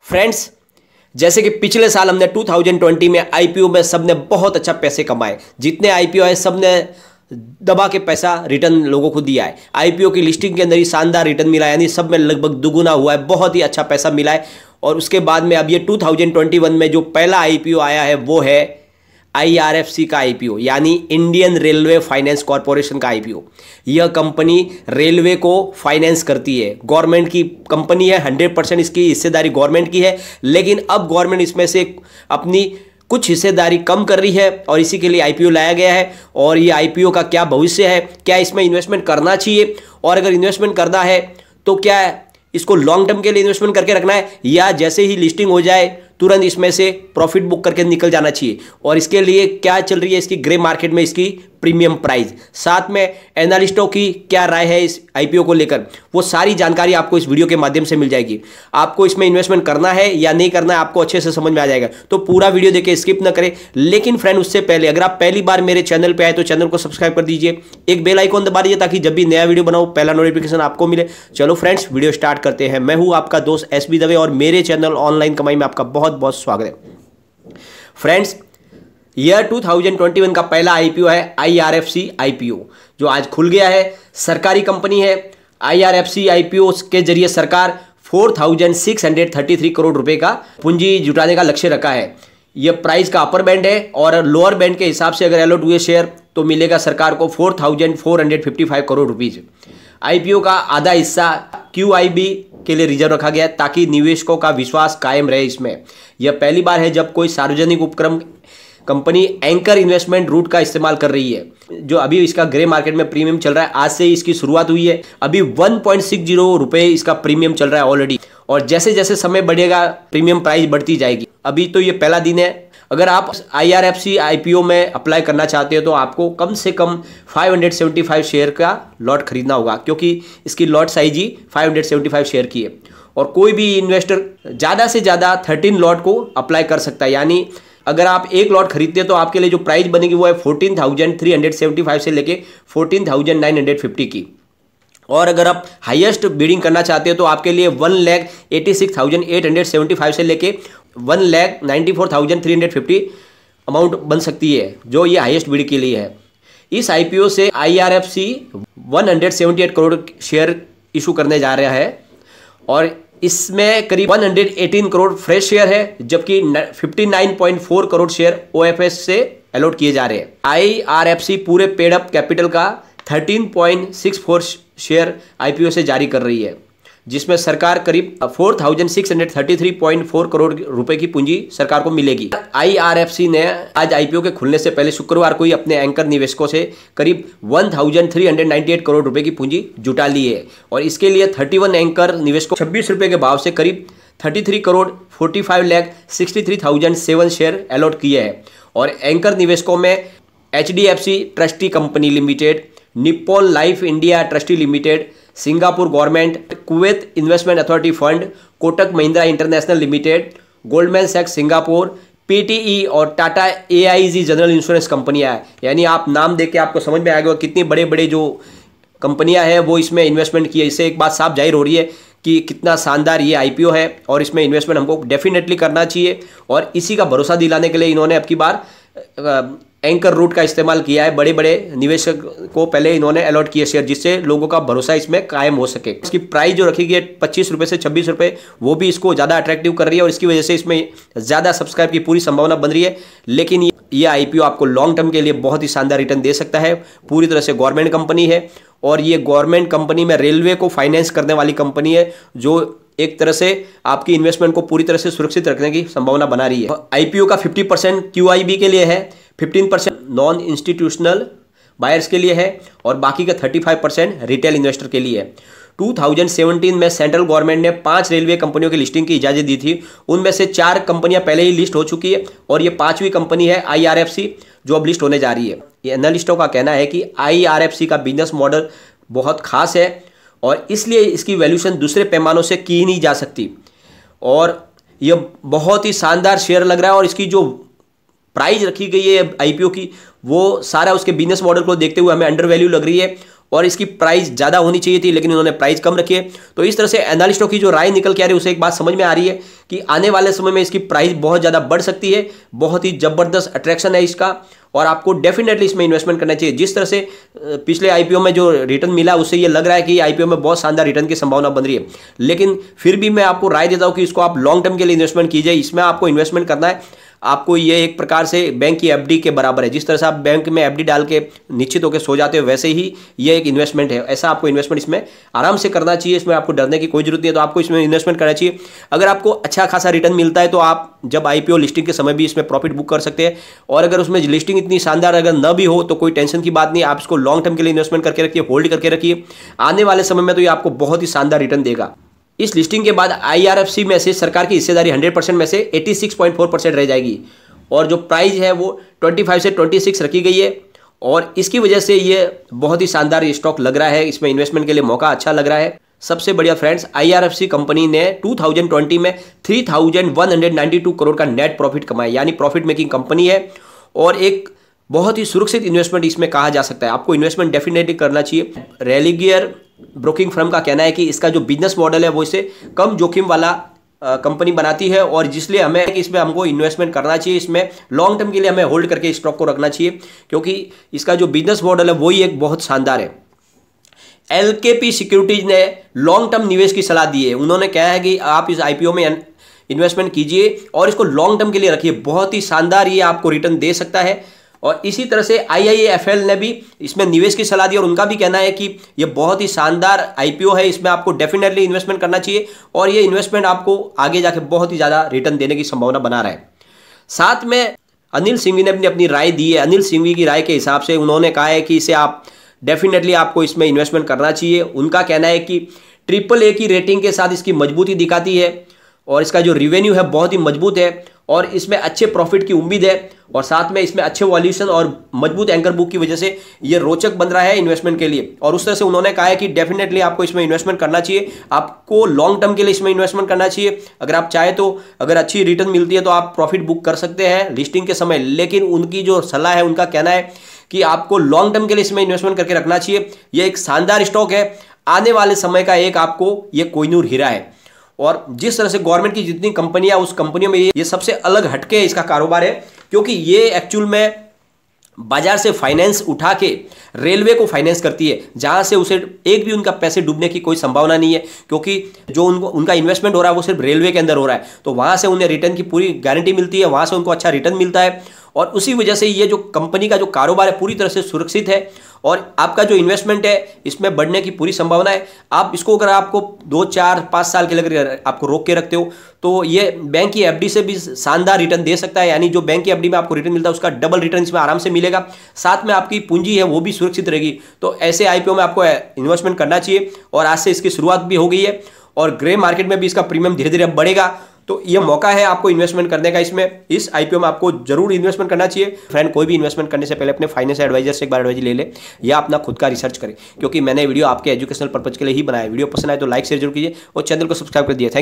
Friends, जैसे कि पिछले साल हमने 2020 में आईपीओ में सबने बहुत अच्छा पैसे कमाए। जितने आईपीओ है सबने दबा के पैसा रिटर्न लोगों को दिया है। आईपीओ की लिस्टिंग के अंदर ही शानदार रिटर्न मिला है, यानी सब में लगभग दुगुना हुआ है, बहुत ही अच्छा पैसा मिला है। और उसके बाद में अब ये 2021 में जो पहला आईपीओ आया है वो है आईआरएफसी का आईपीओ, यानी इंडियन रेलवे फाइनेंस कॉरपोरेशन का आईपीओ। यह कंपनी रेलवे को फाइनेंस करती है, गवर्नमेंट की कंपनी है, 100% इसकी हिस्सेदारी गवर्नमेंट की है। लेकिन अब गवर्नमेंट इसमें से अपनी कुछ हिस्सेदारी कम कर रही है और इसी के लिए आईपीओ लाया गया है। और ये आईपीओ का क्या भविष्य है, क्या इसमें इन्वेस्टमेंट करना चाहिए, और अगर इन्वेस्टमेंट करना है तो क्या इसको लॉन्ग टर्म के लिए इन्वेस्टमेंट करके रखना है, या जैसे ही लिस्टिंग हो जाए तुरंत इसमें से प्रॉफिट बुक करके निकल जाना चाहिए। और इसके लिए क्या चल रही है इसकी ग्रे मार्केट में इसकी प्रीमियम प्राइस, साथ में एनालिस्टों की क्या राय है इस आईपीओ को लेकर, वो सारी जानकारी आपको इस वीडियो के माध्यम से मिल जाएगी। आपको इसमें इन्वेस्टमेंट करना है या नहीं करना है आपको अच्छे से समझ में आ जाएगा, तो पूरा वीडियो देखे, स्किप ना करें। लेकिन फ्रेंड, उससे पहले अगर आप पहली बार मेरे चैनल पर आए तो चैनल को सब्सक्राइब कर दीजिए, एक बेल आइकॉन दबा दीजिए ताकि जब भी नया वीडियो बनाओ पहला नोटिफिकेशन आपको मिले। चलो फ्रेंड्स, वीडियो स्टार्ट करते हैं। मैं हूं आपका दोस्त एसबी दवे और मेरे चैनल ऑनलाइन कमाई में आपका बहुत बहुत स्वागत है। फ्रेंड्स, ईयर 2021 का पहला आईपीओ है आईआरएफसी आईपीओ, जो आज खुल गया है। सरकारी कंपनी है। आईआरएफसी आईपीओ के जरिए सरकार 4633 करोड़ रुपए का पूंजी जुटाने का लक्ष्य रखा है। यह प्राइस का अपर बैंड है और लोअर बैंड के हिसाब से अगर अलॉट हुए शेयर तो मिलेगा सरकार को 4455 करोड़ रुपीज। आईपीओ का आधा हिस्सा क्यूआईबी के लिए रिजर्व रखा गया है ताकि निवेशकों का विश्वास कायम रहे इसमें। यह पहली बार है जब कोई सार्वजनिक उपक्रम कंपनी एंकर इन्वेस्टमेंट रूट का इस्तेमाल कर रही है, जो अभी इसका ग्रे मार्केट में प्रीमियम चल रहा है। आज से ही इसकी शुरुआत हुई है, अभी 1.60 रुपए इसका प्रीमियम चल रहा है ऑलरेडी, और जैसे जैसे समय बढ़ेगा प्रीमियम प्राइस बढ़ती जाएगी। अभी तो ये पहला दिन है। अगर आप आईआरएफसी आईपीओ में अप्लाई करना चाहते हो तो आपको कम से कम 575 शेयर का लॉट खरीदना होगा, क्योंकि इसकी लॉट साइज ही 575 शेयर की है। और कोई भी इन्वेस्टर ज़्यादा से ज़्यादा 13 लॉट को अप्लाई कर सकता है, यानी अगर आप एक लॉट खरीदते हैं तो आपके लिए जो प्राइस बनेगी वो है 14,375 से लेके 14,950 की। और अगर आप हाईएस्ट बिडिंग करना चाहते हो तो आपके लिए 1,86,875 से लेके 1,94,350 अमाउंट बन सकती है, जो ये हाईएस्ट बिड के लिए है। इस आईपीओ से आईआरएफसी 178 करोड़ शेयर इशू करने जा रहा है और इसमें करीब 118 करोड़ फ्रेश शेयर है, जबकि 59.4 करोड़ शेयर ओएफएस से अलॉट किए जा रहे हैं। आईआरएफसी पूरे पेड अप कैपिटल का 13.64 शेयर आईपीओ से जारी कर रही है, जिसमें सरकार करीब 4633.4 करोड़ रुपए की पूंजी सरकार को मिलेगी। आईआरएफसी ने आज आईपीओ के खुलने से पहले शुक्रवार को ही अपने एंकर निवेशकों से करीब 1398 करोड़ रुपए की पूंजी जुटा ली है, और इसके लिए 31 एंकर निवेशकों 26 रुपए के भाव से करीब 33 करोड़ 45,63,007 शेयर अलॉट किए हैं। और एंकर निवेशकों में HDFC trustee company limited, Nippon Life India trustee limited, Singapore government, Kuwait investment authority fund, Kotak Mahindra international limited, Goldman सैक्स सिंगापुर, पीटीई और टाटा एआईजी जनरल इंश्योरेंस कंपनियां हैं। यानी आप नाम देख के आपको समझ में आ गया कितनी बड़े बड़े जो कंपनियां हैं वो इसमें इन्वेस्टमेंट की है। इससे एक बात साफ जाहिर हो रही है कि कितना शानदार ये आईपीओ है और इसमें इन्वेस्टमेंट हमको डेफिनेटली करना चाहिए। और इसी का भरोसा दिलाने के लिए इन्होंने अब की बार एंकर रूट का इस्तेमाल किया है। बड़े बड़े निवेशक को पहले इन्होंने अलॉट किए शेयर, जिससे लोगों का भरोसा इसमें कायम हो सके। इसकी प्राइस जो रखी गई है 25 रुपये से 26 रुपये, वो भी इसको ज़्यादा अट्रैक्टिव कर रही है और इसकी वजह से इसमें ज़्यादा सब्सक्राइब की पूरी संभावना बन रही है। लेकिन ये आईपीओ आपको लॉन्ग टर्म के लिए बहुत ही शानदार रिटर्न दे सकता है। पूरी तरह से गवर्नमेंट कंपनी है और ये गवर्नमेंट कंपनी में रेलवे को फाइनेंस करने वाली कंपनी है, जो एक तरह से आपकी इन्वेस्टमेंट को पूरी तरह से सुरक्षित रखने की संभावना बना रही है। आईपीओ का 50% क्यूआईबी के लिए है, 15% नॉन इंस्टीट्यूशनल बायर्स के लिए है और बाकी का 35% रिटेल इन्वेस्टर के लिए है। 2017 में सेंट्रल गवर्नमेंट ने 5 रेलवे कंपनियों की लिस्टिंग की इजाजत दी थी। उनमें से 4 कंपनियां पहले ही लिस्ट हो चुकी है और ये 5वीं कंपनी है आईआरएफसी, जो अब लिस्ट होने जा रही है। ये एनालिस्टों का कहना है कि आईआरएफसी का बिजनेस मॉडल बहुत खास है और इसलिए इसकी वैल्यूएशन दूसरे पैमानों से की नहीं जा सकती, और यह बहुत ही शानदार शेयर लग रहा है। और इसकी जो प्राइस रखी गई है आईपीओ की, वो सारा उसके बिजनेस मॉडल को देखते हुए हमें अंडर वैल्यू लग रही है। और इसकी प्राइस ज़्यादा होनी चाहिए थी, लेकिन उन्होंने प्राइस कम रखी है। तो इस तरह से एनालिस्टों की जो राय निकल के आ रही है, उसे एक बात समझ में आ रही है कि आने वाले समय में इसकी प्राइस बहुत ज़्यादा बढ़ सकती है। बहुत ही ज़बरदस्त अट्रैक्शन है इसका, और आपको डेफिनेटली इसमें इन्वेस्टमेंट करना चाहिए। जिस तरह से पिछले आईपीओ में जो रिटर्न मिला, उससे ये लग रहा है कि आईपीओ में बहुत शानदार रिटर्न की संभावना बन रही है। लेकिन फिर भी मैं आपको राय देता हूं कि इसको आप लॉन्ग टर्म के लिए इन्वेस्टमेंट कीजिए। इसमें आपको इन्वेस्टमेंट करना है, आपको ये एक प्रकार से बैंक की एफडी के बराबर है। जिस तरह से आप बैंक में एफडी डाल के निश्चित होकर सो जाते हो, वैसे ही ये एक इन्वेस्टमेंट है। ऐसा आपको इन्वेस्टमेंट इसमें आराम से करना चाहिए, इसमें आपको डरने की कोई जरूरत नहीं है। तो आपको इसमें इन्वेस्टमेंट करना चाहिए। अगर आपको अच्छा खासा रिटर्न मिलता है तो आप जब आईपीओ लिस्टिंग के समय भी इसमें प्रॉफिट बुक कर सकते हैं। और अगर उसमें लिस्टिंग इतनी शानदार अगर न भी हो तो कोई टेंशन की बात नहीं, आप इसको लॉन्ग टर्म के लिए इन्वेस्टमेंट करके रखिए, होल्ड करके रखिए। आने वाले समय में तो ये आपको बहुत ही शानदार रिटर्न देगा। इस लिस्टिंग के बाद आईआरएफसी में से सरकार की हिस्सेदारी 100% में से 86.4% रह जाएगी, और जो प्राइस है वो 25 से 26 रखी गई है। और इसकी वजह से ये बहुत ही शानदार ये स्टॉक लग रहा है, इसमें इन्वेस्टमेंट के लिए मौका अच्छा लग रहा है। सबसे बढ़िया फ्रेंड्स, आईआरएफसी कंपनी ने 2020 में 3192 करोड़ का नेट प्रॉफिट कमाया, यानी प्रॉफिट मेकिंग कंपनी है, और एक बहुत ही सुरक्षित इन्वेस्टमेंट इसमें कहा जा सकता है। आपको इन्वेस्टमेंट डेफिनेटली करना चाहिए। रेलिगियर ब्रोकिंग फर्म का कहना है कि इसका जो बिजनेस मॉडल है वो इसे कम जोखिम वाला कंपनी बनाती है, और जिसलिए हमें इसमें हमको इन्वेस्टमेंट करना चाहिए। इसमें लॉन्ग टर्म के लिए हमें होल्ड करके स्टॉक को रखना चाहिए, क्योंकि इसका जो बिजनेस मॉडल है वही एक बहुत शानदार है। एलकेपी सिक्योरिटीज ने लॉन्ग टर्म निवेश की सलाह दी है। उन्होंने कहा है कि आप इस आईपीओ में इन्वेस्टमेंट कीजिए और इसको लॉन्ग टर्म के लिए रखिए, बहुत ही शानदार ये आपको रिटर्न दे सकता है। और इसी तरह से आईआईएफएल ने भी इसमें निवेश की सलाह दी, और उनका भी कहना है कि ये बहुत ही शानदार आईपीओ है, इसमें आपको डेफिनेटली इन्वेस्टमेंट करना चाहिए, और ये इन्वेस्टमेंट आपको आगे जाके बहुत ही ज़्यादा रिटर्न देने की संभावना बना रहा है। साथ में अनिल सिंघवी ने अपनी राय दी है। अनिल सिंघवी की राय के हिसाब से उन्होंने कहा है कि इसे आप डेफिनेटली आपको इसमें इन्वेस्टमेंट करना चाहिए। उनका कहना है कि AAA की रेटिंग के साथ इसकी मजबूती दिखाती है, और इसका जो रिवेन्यू है बहुत ही मजबूत है, और इसमें अच्छे प्रॉफिट की उम्मीद है, और साथ में इसमें अच्छे वैल्यूएशन और मजबूत एंकर बुक की वजह से ये रोचक बन रहा है इन्वेस्टमेंट के लिए। और उस तरह से उन्होंने कहा है कि डेफिनेटली आपको इसमें इन्वेस्टमेंट करना चाहिए, आपको लॉन्ग टर्म के लिए इसमें इन्वेस्टमेंट करना चाहिए। अगर आप चाहे तो अगर अच्छी रिटर्न मिलती है तो आप प्रॉफिट बुक कर सकते हैं लिस्टिंग के समय, लेकिन उनकी जो सलाह है, उनका कहना है कि आपको लॉन्ग टर्म के लिए इसमें इन्वेस्टमेंट करके रखना चाहिए। ये एक शानदार स्टॉक है, आने वाले समय का एक आपको ये कोहिनूर हीरा है। और जिस तरह से गवर्नमेंट की जितनी कंपनियां, उस कंपनियों में ये सबसे अलग हटके इसका कारोबार है, क्योंकि ये एक्चुअल में बाजार से फाइनेंस उठा के रेलवे को फाइनेंस करती है, जहां से उसे एक भी उनका पैसे डूबने की कोई संभावना नहीं है, क्योंकि जो उनका इन्वेस्टमेंट हो रहा है वो सिर्फ रेलवे के अंदर हो रहा है। तो वहां से उन्हें रिटर्न की पूरी गारंटी मिलती है, वहां से उनको अच्छा रिटर्न मिलता है, और उसी वजह से ये जो कंपनी का जो कारोबार है पूरी तरह से सुरक्षित है, और आपका जो इन्वेस्टमेंट है इसमें बढ़ने की पूरी संभावना है। आप इसको अगर आपको 2, 4, 5 साल के लिए आपको रोक के रखते हो तो ये बैंक की एफडी से भी शानदार रिटर्न दे सकता है, यानी जो बैंक की एफडी में आपको रिटर्न मिलता है उसका डबल रिटर्न इसमें आराम से मिलेगा। साथ में आपकी पूंजी है वो भी सुरक्षित रहेगी। तो ऐसे आईपीओ में आपको इन्वेस्टमेंट करना चाहिए, और आज से इसकी शुरुआत भी हो गई है, और ग्रे मार्केट में भी इसका प्रीमियम धीरे धीरे बढ़ेगा। तो ये मौका है आपको इन्वेस्टमेंट करने का। इसमें इस आईपीओ में आपको जरूर इन्वेस्टमेंट करना चाहिए। फ्रेंड, कोई भी इन्वेस्टमेंट करने से पहले अपने फाइनेंशियल एडवाइजर से एक बार एडवाइज ले ले, या अपना खुद का रिसर्च करें, क्योंकि मैंने वीडियो आपके एजुकेशनल पर्पज के लिए ही बनाया। वीडियो पसंद आए तो लाइक शेयर जरूर कीजिए, और चैनल को सब्सक्राइब कर दिए। थैंक